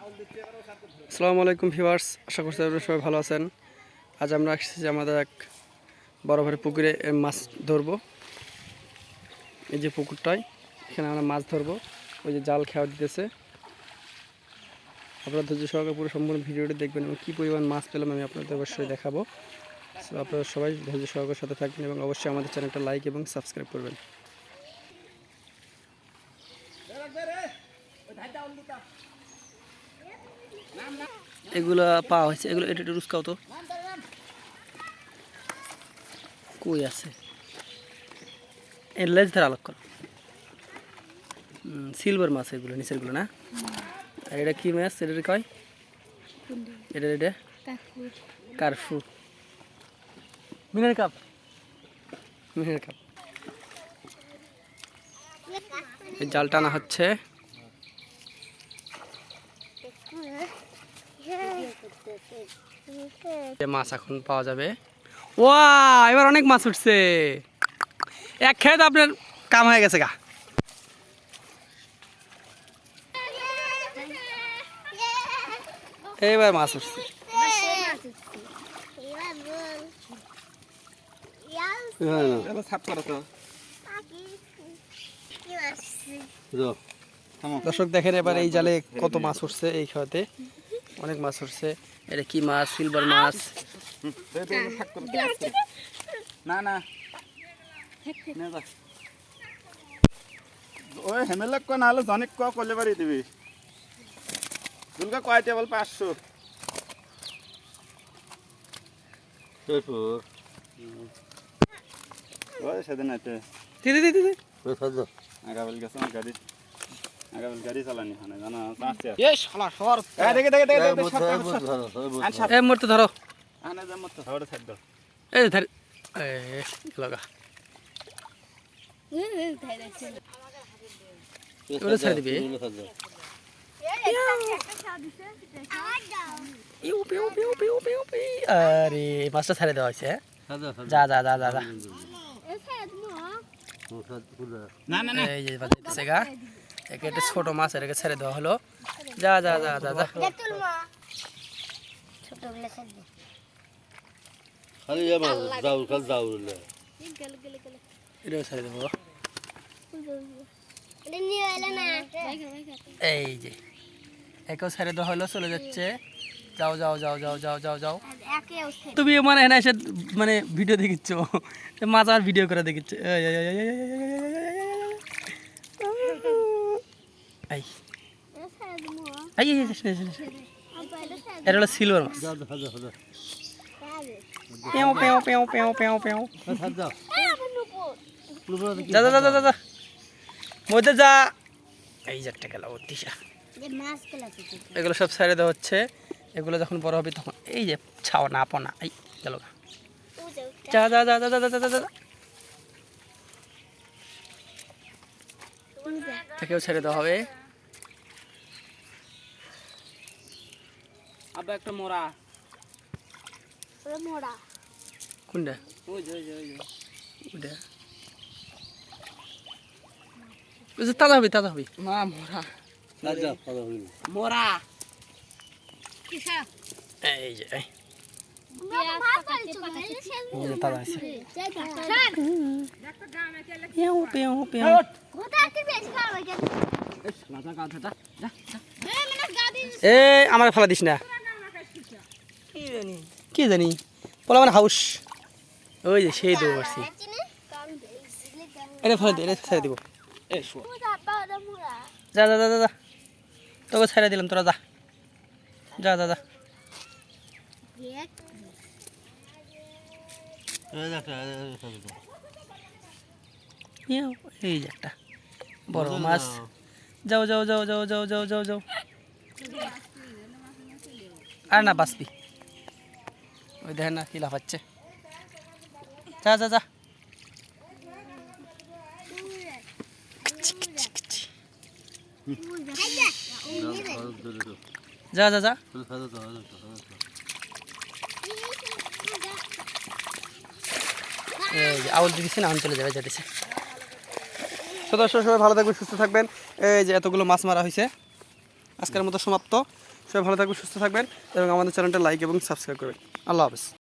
আসসালামু আলাইকুম ভিউয়ার্স, আশা করছি আপনারা সবাই ভালো আছেন। আজ আমরা আসছি আমাদের এক বড় ভাই পুকুরে মাছ ধরবো। এই যে পুকুরটায় এখানে আমরা মাছ ধরবো। ওই যে জাল খেয়া দিতেছে। আপনারা ধৈর্য সহকারে পুরো সম্পূর্ণ ভিডিওটি দেখবেন এবং কী পরিমাণ মাছ পেলাম আমি আপনাদের অবশ্যই দেখাবো। সো আপনারা সবাই ধৈর্য সহকারে সাথে থাকবেন এবং অবশ্যই আমাদের চ্যানেলটা লাইক এবং সাবস্ক্রাইব করবেন। এগুলা পাওয়া হয়েছে, এগুলো এটা একটু রুস্কাও তো কই আছে, এর লেজ ধরে আলোক কর। সিলভার মাছ এগুলো নিচেরগুলো না। আর এটা কি মাছ? এটা কয় এটা কারফু, মিনার কাপ, মিনার কাপ। এই জাল টানা হচ্ছে। মাছ এখন পাওয়া যাবে। ওয়া, এবার অনেক মাছ উঠছে। এক খেয়ে তো আপনার কাম হয়ে গেছে গা। এইবার মাছ উঠছে। দর্শক দেখেন এবার এই জালে কত মাছ উঠছে। এই খেতে অনেক মাছ উঠছে। এটা কি মাছ? সিলভার মাছ। না না ওই হেমেলে ক না হলে জনিক ক করলে পারি দিবি। দুলকা কয় টেবল 500 ওই সেদিন আইতে দিদি দিদি দিদি আগাবেল গেছে গাড়ি, আগাবেল গাড়ি চালানি হয় না জানা আছে। এই শালা সর। দেখে দেখে দেখে এই মুহূর্তে ধরো। আনে যা মত ধরে ছাড় দাও। এই ধর, এই লাগা ওরে ছেড়ে দিবি। আরে মাছটা ছেড়ে দেওয়া হয়েছে। যা যা যা যা যা। না না না এই যে বাজতেছে গা। একে একটা ছোট মাছ, এটাকে ছেড়ে দেওয়া হলো। যা যা যা যা যা। এটাও ছেড়ে দেবো। এই যে একেও ছেড়ে দেওয়া হলো, চলে যাচ্ছে। যাও যাও যাও যাও যাও যাও যাও। তুমি মানে এখানে এসে মানে ভিডিও দেখিচ্ছ, মাছ আর ভিডিও করে দেখিচ্ছ। এটা হলো সিলভার মাছ। পেও পেও পেও পেও পেও পেও। যা যা যা যা যা মধ্যে যা। এই যে একটা গেল দিশা। এগুলো সব ছেড়ে দেওয়া হচ্ছে। এগুলো যখন বড় হবে তখন এই যে ছাও না পোনা এই গেল। যা যা যা যা যা যা যা যা। থেকেও ছেড়ে দেওয়া হবে। আবার একটা মোড়া। কোনটা? ওই যে ওই যে ওই যে ওইটা। ওই যে তাজা হবে, তাজা হবে। মা মোড়া মোড়া। এই যে এই যে তাজা আছে। পেও পেও পেও। এই আমার ফেলা দিস না। কি জানি বলা মানে হাউস। ওই যে সেই দেবো পারছি। এটা ফেলে দিই, এটা ছেড়ে দিব। যা যা যা যা, তোকে ছেড়ে দিলাম, তোরা যা যা যা যা। এই যে একটা বড় মাছ। যাও যাও যাও যাও যাও যাও যাও যাও। আর না বাঁচবি। ওই দেখেন না কি লাফাচ্ছে। যা যা যা। যা যা যা। আউল দিচ্ছে না, চলে যাবে যেতেছে। সদস্য সবাই ভালো থাকবেন, সুস্থ থাকবেন। এই যে এতগুলো মাছ মারা হয়েছে। আজকের মতো সমাপ্ত। সবাই ভালো থাকবেন, সুস্থ থাকবেন এবং আমাদের চ্যানেলটা লাইক এবং সাবস্ক্রাইব করবেন। আল্লাহ হাফেজ।